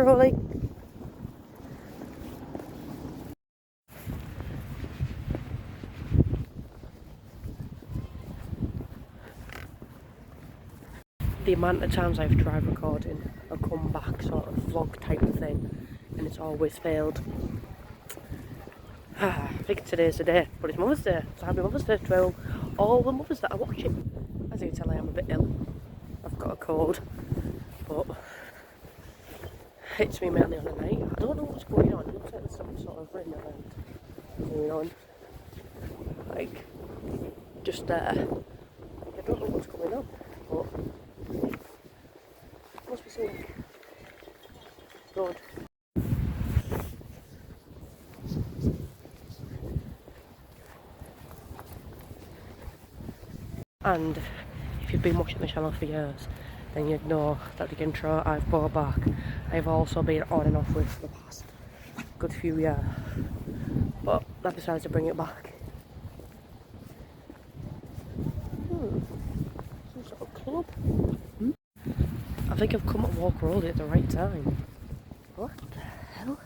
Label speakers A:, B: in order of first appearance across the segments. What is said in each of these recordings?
A: Rolly. The amount of times I've tried recording a comeback sort of vlog type of thing, and it's always failed. I think today's the day, but it's Mother's Day, so happy Mother's Day to all the mothers that are watching. As you can tell, I am a bit ill. I've got a cold, but it hits me mainly on the night. I don't know what's going on. It looks like there's some sort of ring event going on. Like, just there. I don't know what's going on, but must be something good. And if you've been watching the channel for years, then you'd know that the intro I've brought back, I've also been on and off with for the past good few years. But I decided to bring it back. Some sort of club. I think I've come at Walk Road at the right time. What the hell?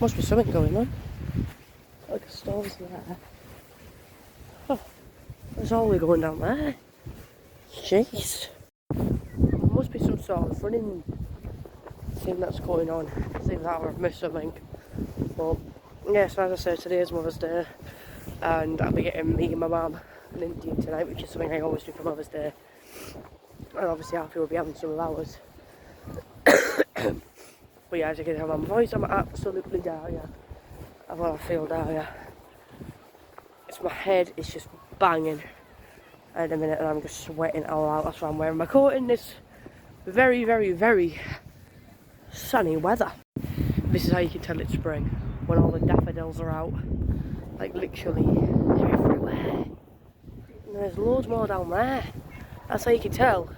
A: Must be something going on. Like a store's there. Oh, there's all the way going down there. Jeez. Must be some sort of running thing that's going on. See that or I've missed something. But yeah, so as I said, today is Mother's Day, and I'll be getting me and my mum an Indian tonight, which is something I always do for Mother's Day. And obviously Alfie will be having some of ours. But yeah, as you can tell by my voice, I'm absolutely dire. I feel dire. It's my head is just banging at the minute, and I'm just sweating all out. That's why I'm wearing my coat in this very, very, very sunny weather. This is how you can tell it's spring, when all the daffodils are out. Like literally, they're everywhere. And there's loads more down there. That's how you can tell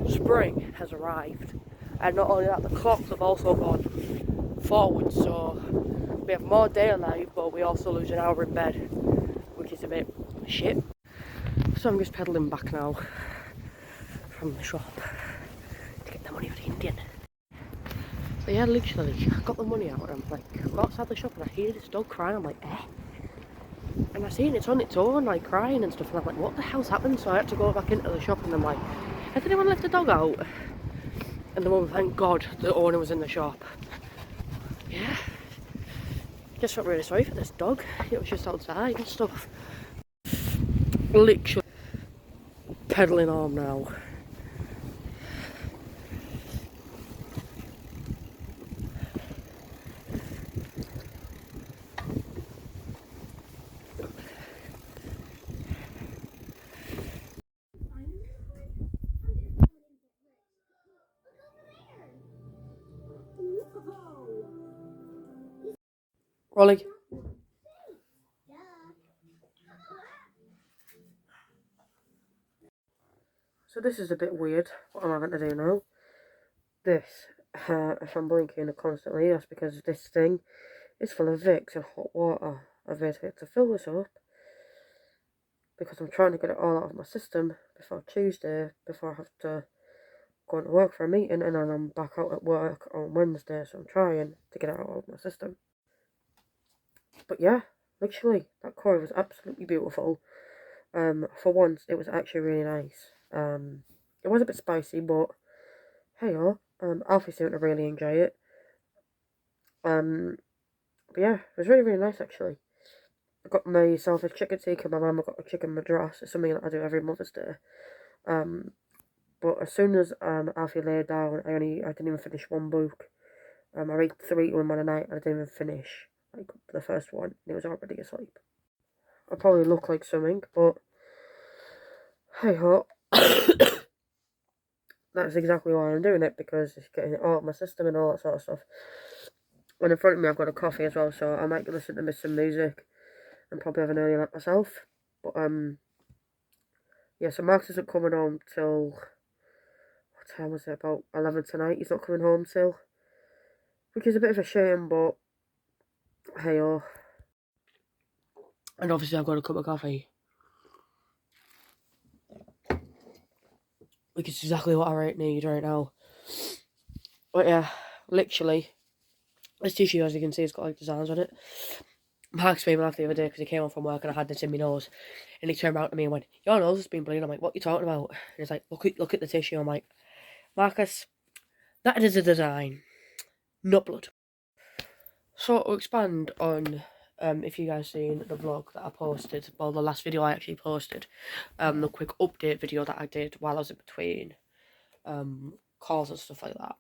A: spring has arrived. And not only that, the clocks have also gone forward, so we have more daylight, but we also lose an hour in bed, which is a bit shit. So I'm just pedalling back now from the shop to get the money for the Indian. So yeah, literally, I got the money out and I'm like, I got outside the shop and I hear this dog crying. I'm like, eh? And I seen it's on its own, like crying and stuff, and I'm like, what the hell's happened? So I had to go back into the shop and I'm like, has anyone left the dog out? And the woman, thank God, the owner was in the shop. Yeah. Just felt really sorry for this dog. It was just outside and stuff. Literally pedalling home now. Rolly. So this is a bit weird, what I'm having to do now. This, if I'm blinking constantly, that's because this thing is full of Vicks and hot water. I've basically had to fill this up because I'm trying to get it all out of my system before Tuesday, before I have to go to work for a meeting, and then I'm back out at work on Wednesday, so I'm trying to get it out of my system. But yeah, literally, that curry was absolutely beautiful. For once, it was actually really nice. It was a bit spicy, but hey, Alfie seemed to really enjoy it. But yeah, it was really, really nice actually. I got myself a chicken tikka, my mum got a chicken madras. It's something that I do every Mother's Day. But as soon as Alfie laid down, I didn't even finish one book. I read 3 in one night and I didn't even finish like the first one, and it was already asleep. I probably look like something, but hey ho. That's exactly why I'm doing it, because it's getting it all out of my system and all that sort of stuff. And in front of me I've got a coffee as well, so I might listen to some music and probably have an early nap myself. But yeah, so Max isn't coming home till, what time was it, about 11 tonight. He's not coming home till, which is a bit of a shame, but hey oh. And obviously I've got a cup of coffee, which is exactly what I need right now. But yeah, literally, this tissue, as you can see, it's got like designs on it. Mark made me laugh the other day because he came home from work and I had this in my nose. And he turned around to me and went, "Your nose has been bleeding." I'm like, "What are you talking about?" And he's like, look at the tissue." I'm like, "Marcus, that is a design, not blood." So to expand on, if you guys seen the vlog that I posted, well, the last video I actually posted, the quick update video that I did while I was in between, calls and stuff like that.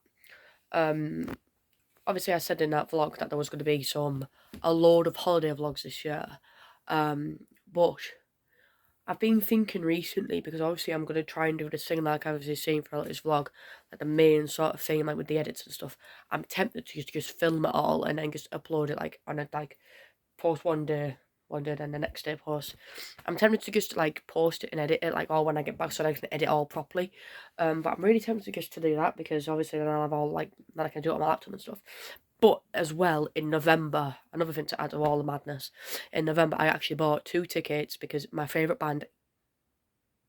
A: Obviously I said in that vlog that there was going to be a load of holiday vlogs this year, but I've been thinking recently, because obviously I'm going to try and do this thing like I've obviously seen for this vlog, like the main sort of thing, like with the edits and stuff. I'm tempted to just film it all and then just upload it like on a, like, post one day, then the next day post. I'm tempted to just like post it and edit it like all when I get back so I can edit all properly. But I'm really tempted just to do that because obviously then I'll have all like, then I can do it on my laptop and stuff. But as well, in November, another thing to add to all the madness, in November I actually bought 2 tickets because my favourite band,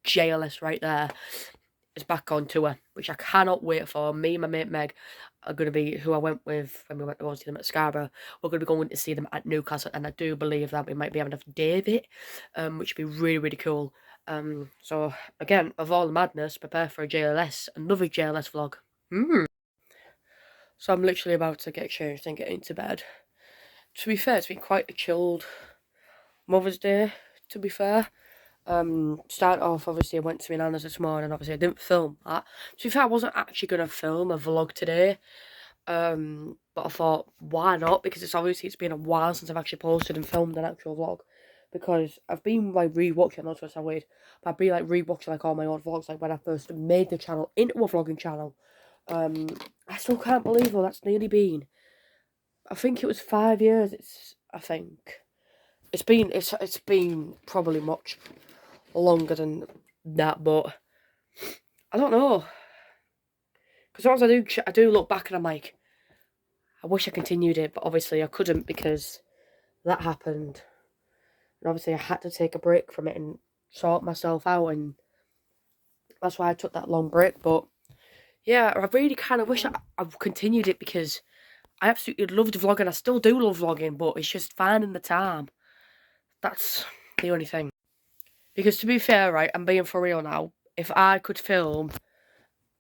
A: JLS right there, is back on tour, which I cannot wait for. Me and my mate Meg are going to be, who I went with when we went to go see them at Scarborough, we're going to be going to see them at Newcastle, and I do believe that we might be having a David, which would be really, really cool. So, again, of all the madness, prepare for another JLS vlog. So I'm literally about to get changed and get into bed. To be fair, it's been quite a chilled Mother's Day, to be fair. Start off, obviously, I went to my nana's this morning, obviously, I didn't film that. To be fair, I wasn't actually going to film a vlog today, but I thought, why not? Because it's been a while since I've actually posted and filmed an actual vlog, because I've been, like, rewatching, not to sound weird, but I've been, like, rewatching, like, all my old vlogs, like, when I first made the channel into a vlogging channel. I still can't believe that's nearly been, I think it was 5 years, it's been probably much longer than that, but I don't know. Because sometimes I do look back and I'm like, I wish I continued it, but obviously I couldn't because that happened. And obviously I had to take a break from it and sort myself out, and that's why I took that long break. But yeah, I really kind of wish I continued it because I absolutely loved vlogging. I still do love vlogging, but it's just finding the time. That's the only thing. Because to be fair, right, I'm being for real now. If I could film,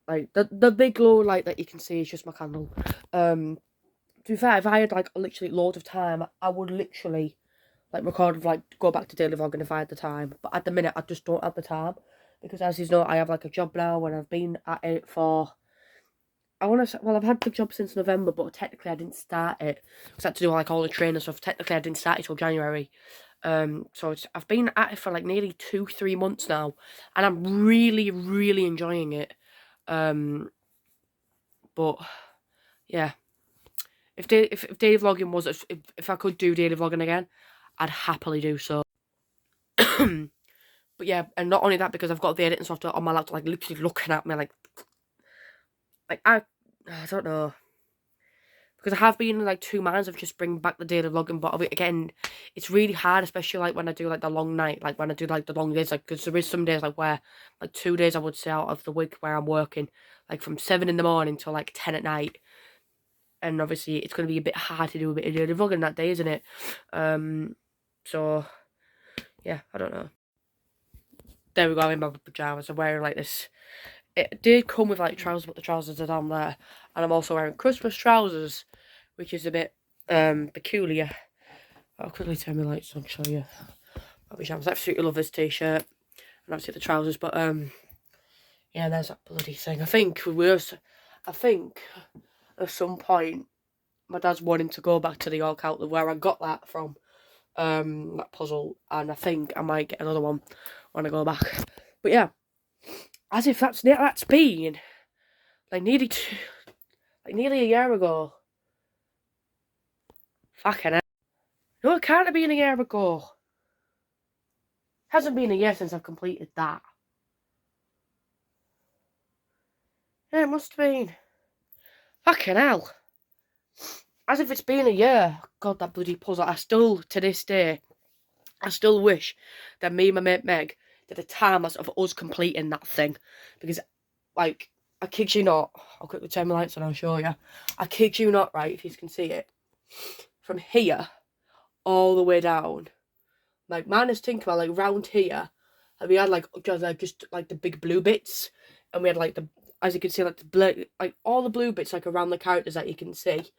A: like, the big glow light that you can see is just my candle. To be fair, if I had, like, literally loads of time, I would literally, like, record, like, go back to daily vlogging if I had the time. But at the minute, I just don't have the time. Because as you know, I have, like, a job now, and I've been at it for, I want to say, well, I've had the job since November, but technically I didn't start it. Because I had to do, like, all the training stuff. Technically, I didn't start it till January. So I've been at it for, like, nearly 2-3 months now. And I'm really, really enjoying it. But, yeah. If daily vlogging was, if I could do daily vlogging again, I'd happily do so. But yeah, and not only that, because I've got the editing software on my laptop, like, literally looking at me, like I don't know. Because I have been in, like, 2 minds of just bringing back the daily vlogging, but again, it's really hard, especially, like, when I do, like, the long night, like, when I do, like, the long days, like, because there is some days, like, where, like, 2 days, I would say, out of the week where I'm working, like, from 7 in the morning till, like, 10 at night. And obviously, it's going to be a bit hard to do a bit of daily vlogging that day, isn't it? So, yeah, I don't know. There we go, I'm in my pyjamas. I'm wearing, like, this. It did come with, like, trousers, but the trousers are down there. And I'm also wearing Christmas trousers, which is a bit peculiar. I'll quickly turn my lights on, show you my pyjamas. I absolutely love this t-shirt. And obviously the trousers, but yeah, there's that bloody thing. I think at some point my dad's wanting to go back to the York Outlet where I got that from, that puzzle, and I think I might get another one when I go back. But yeah, as if that's been like nearly a year ago. Fucking hell. No, it can't have been a year ago. Hasn't been a year since I've completed that. Yeah, it must have been. Fucking hell. As if it's been a year. God, that bloody puzzle. I still, to this day, I still wish that me and my mate Meg did a time lapse of us completing that thing. Because, like, I kid you not, I'll quickly turn my lights on, I'll show you. I kid you not, right, if you can see it. From here, all the way down. Like, minus think about, like, round here. And we had, like, just like, the big blue bits. And we had, like, as you can see, like, the blue, like, all the blue bits, like, around the characters that you can see.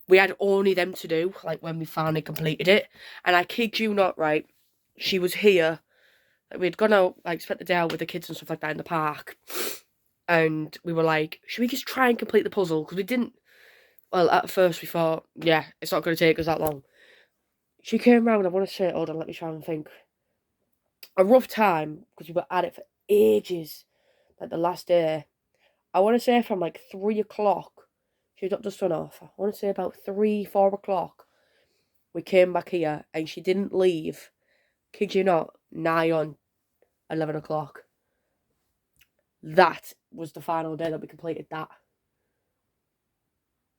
A: We had only them to do, like, when we finally completed it. And I kid you not, right, she was here. We'd gone out, like, spent the day out with the kids and stuff like that in the park. And we were like, should we just try and complete the puzzle? Because we didn't, well, at first we thought, yeah, it's not going to take us that long. She came round, I want to say, hold on, let me try and think. A rough time, because we were at it for ages, like the last day. I want to say from like 3 o'clock, she dropped the sun off. I want to say about 3, 4 o'clock, we came back here and she didn't leave, kid you not, nigh on 11 o'clock. That was the final day that we completed that.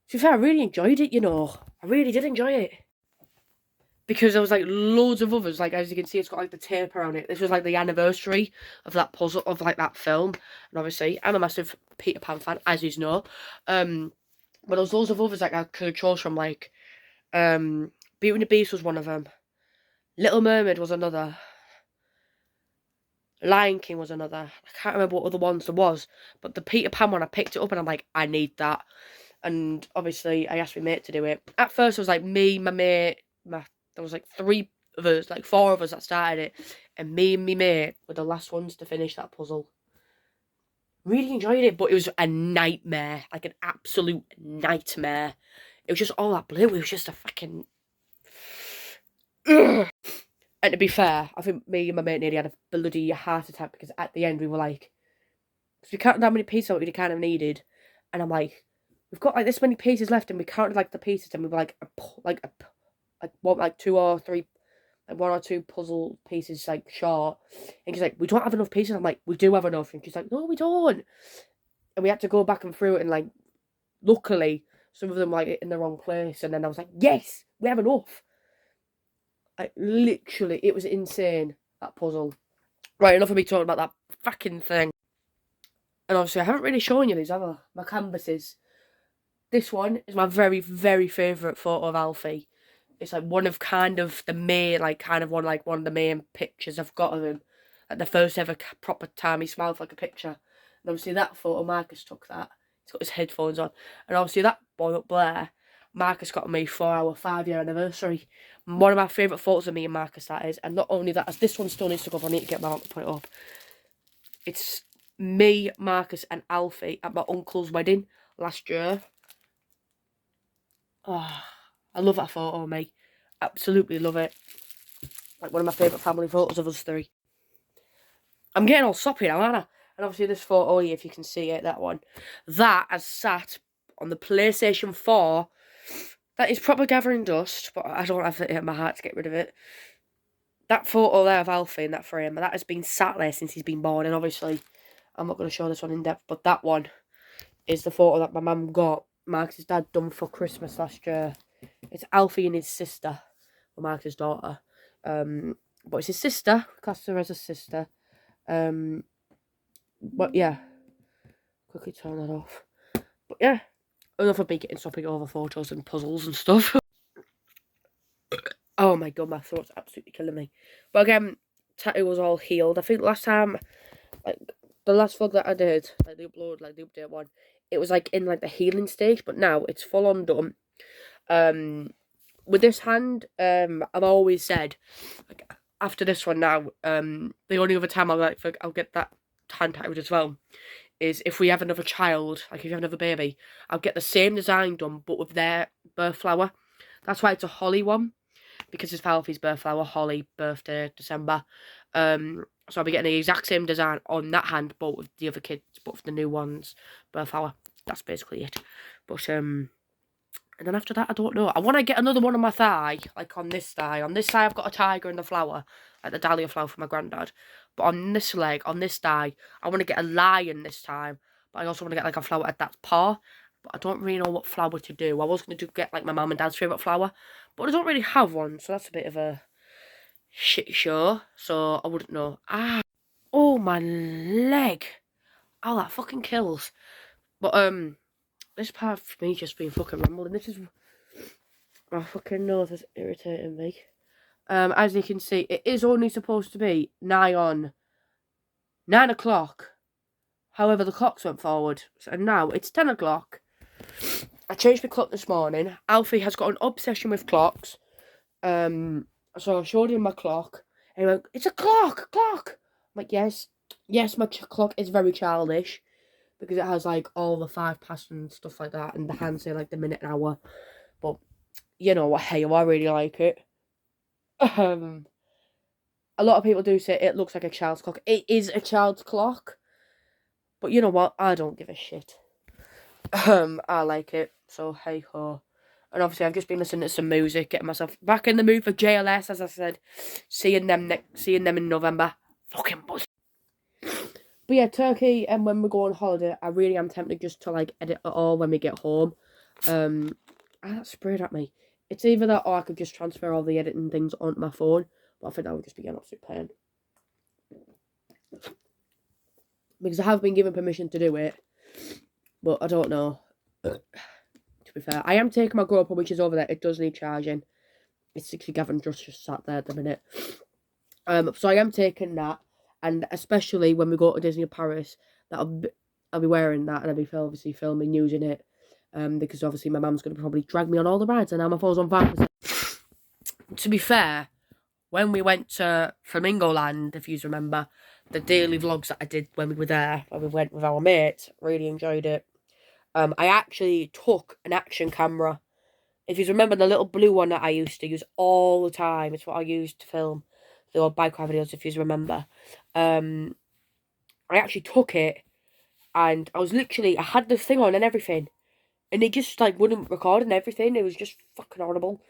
A: To be fair, I really enjoyed it, you know. I really did enjoy it. Because there was like loads of others, like as you can see, it's got like the tape around it. This was like the anniversary of that puzzle, of like that film. And obviously, I'm a massive Peter Pan fan, as you know. But there was loads of others like I could have chose from, like Beauty and the Beast was one of them. Little Mermaid was another. Lion King was another. I can't remember what other ones there was. But the Peter Pan one, I picked it up and I'm like, I need that. And obviously, I asked my mate to do it. At first, it was like me, my mate, there was like 3 of us, like 4 of us that started it. And me and my mate were the last ones to finish that puzzle. Really enjoyed it, but it was a nightmare. Like an absolute nightmare. It was just all that blue. It was just a fucking... Ugh. And to be fair, I think me and my mate nearly had a bloody heart attack because at the end we were like... Because we counted how many pieces we kind of needed. And I'm like, we've got like this many pieces left and we counted like the pieces and we were like, like 2 or 3... Like 1 or 2 puzzle pieces like short, and she's like, we don't have enough pieces. I'm like, we do have enough, and she's like, no, we don't. And we had to go back and through it, and like, luckily, some of them like in the wrong place, and then I was like, yes, we have enough. Like literally, it was insane, that puzzle. Right, enough of me talking about that fucking thing. And obviously, I haven't really shown you these other my canvases. This one is my very, very favourite photo of Alfie. It's like one of kind of the main, like kind of one of the main pictures I've got of him. Like the first ever proper time he smiled like a picture. And obviously that photo, Marcus took that. He's got his headphones on. And obviously that boy up there, Marcus got me for our 5-year anniversary. One of my favourite photos of me and Marcus, that is. And not only that, as this one still needs to go up, I need to get my mum to put it up. It's me, Marcus and Alfie at my uncle's wedding last year. Oh, I love that photo, mate. Absolutely love it. Like one of my favourite family photos of us 3. I'm getting all soppy now, aren't I? And obviously this photo here, if you can see it, that one. That has sat on the PlayStation 4. That is proper gathering dust, but I don't have it in my heart to get rid of it. That photo there of Alfie in that frame, that has been sat there since he's been born. And obviously, I'm not going to show this one in depth, but that one is the photo that my mum got Marcus' dad done for Christmas last year. It's Alfie and his sister, or Marcus' daughter. But it's his sister, classed her as a sister. But yeah, quickly turn that off. But yeah, enough of me getting sopping over photos and puzzles and stuff. Oh my god, my throat's absolutely killing me. But again, tattoo was all healed. I think last time, like the last vlog that I did, like the update one, it was like in like the healing stage, but now it's full on done. With this hand, I've always said, like, after this one now, the only other time I'll get that hand tattooed as well is if we have another child, like if you have another baby, I'll get the same design done, but with their birth flower. That's why it's a holly one, because it's Alfie's birth flower, holly, birthday, December. So I'll be getting the exact same design on that hand, but with the other kids, but for the new ones, birth flower. That's basically it. But and then after that, I don't know. I want to get another one on my thigh, like on this thigh. On this thigh, I've got a tiger and the flower, like the dahlia flower from my granddad. But on this leg, on this thigh, I want to get a lion this time. But I also want to get like a flower at that paw. But I don't really know what flower to do. I was going to get like my mum and dad's favourite flower. But I don't really have one, so that's a bit of a... shit show, so I wouldn't know. Oh, my leg. Oh, that fucking kills. But, this part of me just being fucking rambling. This is... My fucking nose is irritating me. As you can see, it is only supposed to be 9 o'clock. However, the clocks went forward. And now it's 10 o'clock. I changed my clock this morning. Alfie has got an obsession with clocks. So I showed him my clock. And he went, "It's a clock! Clock!" I'm like, yes. Yes, my clock is very childish. Because it has, like, all the 5 past and stuff like that. And the hands say, like, the minute and hour. But, you know what, hey, I really like it. A lot of people do say it looks like a child's clock. It is a child's clock. But you know what? I don't give a shit. I like it. So, hey ho. And obviously, I've just been listening to some music, getting myself back in the mood for JLS, as I said. Seeing them in November. Fucking buzz. But yeah, Turkey, and when we go on holiday, I really am tempted just to, like, edit it all when we get home. That sprayed at me. It's either that or I could just transfer all the editing things onto my phone. But I think that would just be an absolute pain. Because I have been given permission to do it. But I don't know. To be fair, I am taking my GoPro, which is over there. It does need charging. It's 60 Gavin just sat there at the minute. So I am taking that. And especially when we go to Disney Paris, I'll be wearing that. And I'll be obviously filming using it. Because obviously my mum's going to probably drag me on all the rides. And now my phone's on 5%. To be fair, when we went to Flamingo Land, if you remember, the daily vlogs that I did when we were there, when we went with our mates, really enjoyed it. I actually took an action camera. If you remember the little blue one that I used to use all the time, it's what I used to film the old bike ride videos, if you remember. I actually took it, and I had the thing on and everything, and it just, like, wouldn't record and everything. It was just fucking horrible.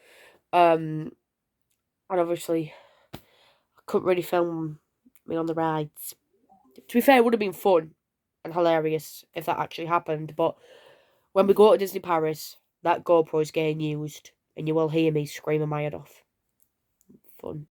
A: And obviously, I couldn't really film me on the rides. To be fair, it would have been fun and hilarious if that actually happened, but when we go to Disney Paris, that GoPro is getting used, and you will hear me screaming my head off. Fun.